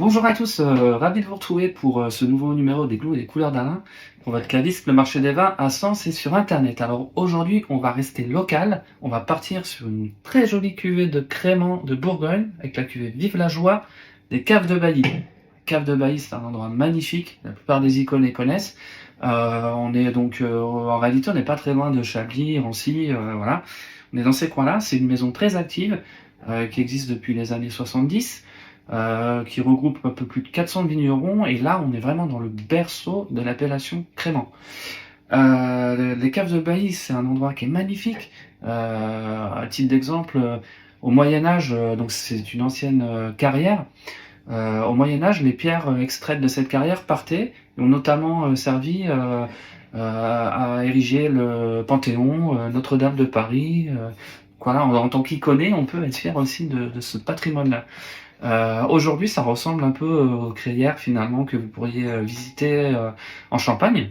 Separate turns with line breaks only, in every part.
Bonjour à tous, ravi de vous retrouver pour ce nouveau numéro des Goûts et des Couleurs d'Alain pour votre caviste, le marché des vins à Sens et sur internet. Alors aujourd'hui, on va rester local, on va partir sur une très jolie cuvée de crément de Bourgogne avec la cuvée Vive la Joie des Caves de Bailly. Caves de Bailly, c'est un endroit magnifique, la plupart des icônes les connaissent. On est donc en réalité, on n'est pas très loin de Chablis, Rancy, voilà. On est dans ces coins-là, c'est une maison très active qui existe depuis les années 70. Qui regroupe un peu plus de 400 vignerons, et là on est vraiment dans le berceau de l'appellation crément. Les caves de Bailly, c'est un endroit qui est magnifique. À titre d'exemple, au Moyen-Âge, donc c'est une ancienne carrière. Au Moyen-Âge, les pierres extraites de cette carrière partaient et ont notamment servi à ériger le Panthéon, Notre-Dame de Paris. Voilà, en tant qu'Iconais, on peut être fier aussi de ce patrimoine-là. Aujourd'hui, ça ressemble un peu aux crayères finalement que vous pourriez visiter en Champagne.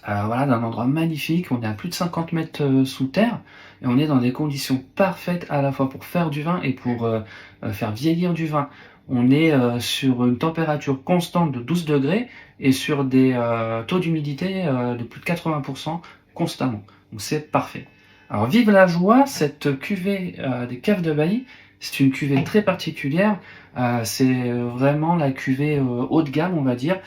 Voilà, d'un endroit magnifique. On est à plus de 50 mètres sous terre et on est dans des conditions parfaites à la fois pour faire du vin et pour faire vieillir du vin. On est sur une température constante de 12 degrés et sur des taux d'humidité de plus de 80% constamment. Donc c'est parfait. Alors vive la joie, cette cuvée des Caves de Bailly, c'est une cuvée très particulière. C'est vraiment la cuvée haut de gamme, on va dire.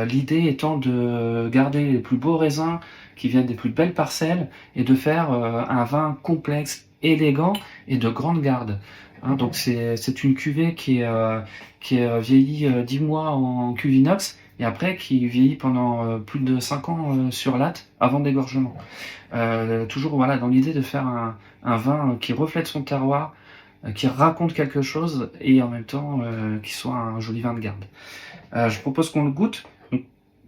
L'idée étant de garder les plus beaux raisins qui viennent des plus belles parcelles et de faire un vin complexe, élégant et de grande garde. Hein, donc c'est une cuvée qui est vieillie 10 mois en cuve inox et après qui vieillit pendant plus de 5 ans sur latte avant dégorgement. Toujours voilà, dans l'idée de faire un vin qui reflète son terroir, qui raconte quelque chose et en même temps qui soit un joli vin de garde. Je propose qu'on le goûte. Donc,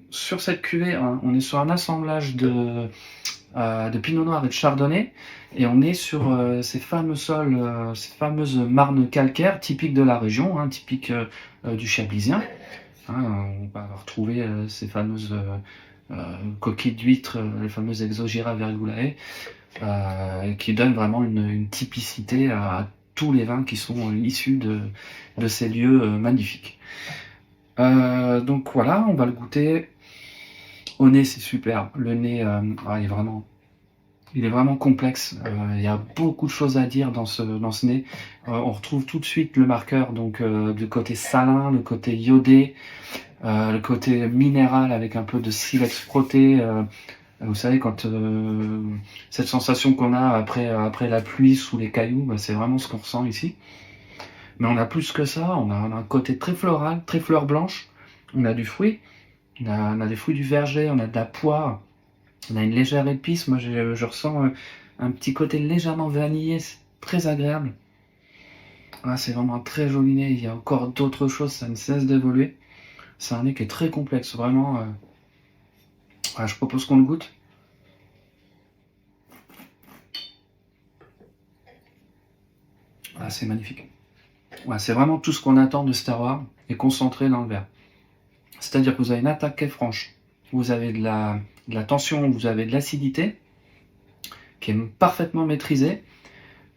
sur cette cuvée, hein, on est sur un assemblage de Pinot Noir et de Chardonnay et on est sur ces fameux sols, ces fameuses marnes calcaires typiques de la région, hein, typiques du Chablisien. Hein, on va retrouver ces fameuses coquilles d'huîtres, les fameuses Exogyra vergulae, qui donnent vraiment une typicité à tous les vins qui sont issus de ces lieux magnifiques. Donc voilà, on va le goûter. Au nez, c'est super. Le nez, il est vraiment complexe. Il y a beaucoup de choses à dire dans ce nez. On retrouve tout de suite le marqueur donc du côté salin, le côté iodé, le côté minéral avec un peu de silex frotté. Vous savez, quand cette sensation qu'on a après la pluie sous les cailloux, bah, c'est vraiment ce qu'on ressent ici. Mais on a plus que ça, on a un côté très floral, très fleur blanche, on a du fruit, on a des fruits du verger, on a de la poire, on a une légère épice, moi je ressens un petit côté légèrement vanillé, c'est très agréable. Voilà, c'est vraiment un très joli nez, il y a encore d'autres choses, ça ne cesse d'évoluer. C'est un nez qui est très complexe, vraiment. Voilà, je propose qu'on le goûte. Voilà, c'est magnifique. Voilà, c'est vraiment tout ce qu'on attend de ce terroir et concentré dans le verre. C'est-à-dire que vous avez une attaque qui est franche, vous avez de la tension, vous avez de l'acidité qui est parfaitement maîtrisée.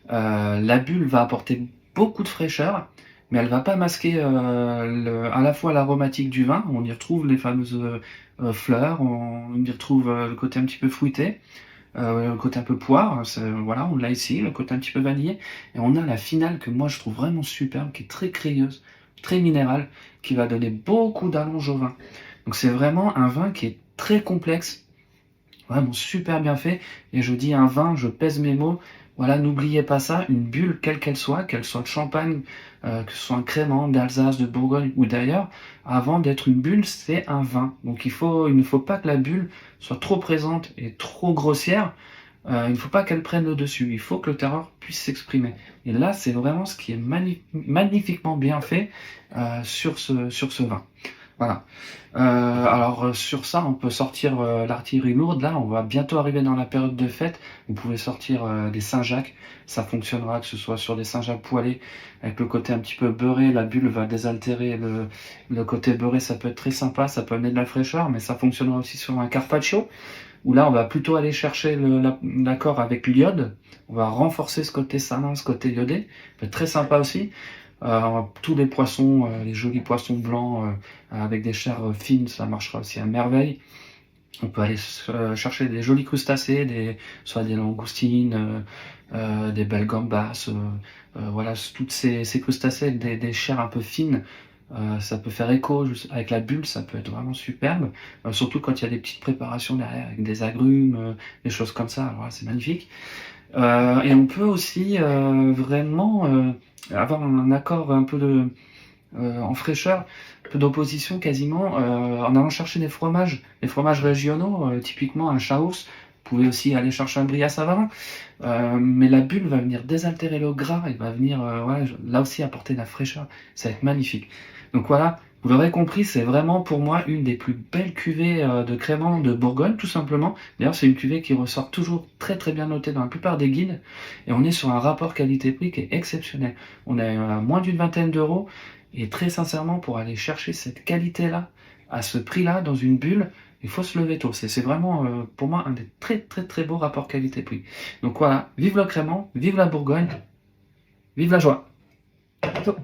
La bulle va apporter beaucoup de fraîcheur, mais elle va pas masquer à la fois l'aromatique du vin, on y retrouve les fameuses fleurs, on y retrouve le côté un petit peu fruité, le côté un peu poire, voilà, on l'a ici, le côté un petit peu vanillé, et on a la finale que moi je trouve vraiment superbe, qui est très crayeuse, très minérale, qui va donner beaucoup d'allonge au vin. Donc c'est vraiment un vin qui est très complexe, vraiment super bien fait, et je dis un vin, je pèse mes mots, voilà, n'oubliez pas ça, une bulle, quelle qu'elle soit de Champagne, que ce soit un crément, d'Alsace, de Bourgogne ou d'ailleurs, avant d'être une bulle, c'est un vin. Donc il ne faut pas que la bulle soit trop présente et trop grossière, il ne faut pas qu'elle prenne le dessus, il faut que le terroir puisse s'exprimer. Et là, c'est vraiment ce qui est magnifiquement bien fait sur ce vin. Voilà. Alors sur ça, on peut sortir l'artillerie lourde. Là, on va bientôt arriver dans la période de fête. Vous pouvez sortir des Saint-Jacques. Ça fonctionnera que ce soit sur des Saint-Jacques poêlés, avec le côté un petit peu beurré. La bulle va désaltérer le côté beurré. Ça peut être très sympa. Ça peut amener de la fraîcheur, mais ça fonctionnera aussi sur un Carpaccio, où là, on va plutôt aller chercher l'accord avec l'iode. On va renforcer ce côté salin, ce côté iodé. Ça peut être très sympa aussi. Tous les poissons, les jolis poissons blancs avec des chairs fines, ça marchera aussi à merveille. On peut aller chercher des jolis crustacés, soit des langoustines, des belles gambas, voilà, toutes ces crustacés avec des chairs un peu fines. Ça peut faire écho avec la bulle, ça peut être vraiment superbe. Surtout quand il y a des petites préparations derrière, avec des agrumes, des choses comme ça. Alors là, c'est magnifique. Et on peut aussi vraiment avoir un accord un peu en fraîcheur, un peu d'opposition quasiment, en allant chercher les fromages régionaux, typiquement un chaos. Vous pouvez aussi aller chercher un brie à Savarin, mais la bulle va venir désaltérer le gras, il va venir ouais, là aussi apporter de la fraîcheur, ça va être magnifique. Donc voilà, vous l'aurez compris, c'est vraiment pour moi une des plus belles cuvées de crémant de Bourgogne, tout simplement. D'ailleurs, c'est une cuvée qui ressort toujours très très bien notée dans la plupart des guides, et on est sur un rapport qualité-prix qui est exceptionnel. On est à moins d'une vingtaine d'euros, et très sincèrement, pour aller chercher cette qualité-là, à ce prix-là, dans une bulle, il faut se lever tôt. C'est vraiment, pour moi, un des très très très beaux rapports qualité-prix. Donc voilà, vive le crémant, vive la Bourgogne, vive la joie. À bientôt.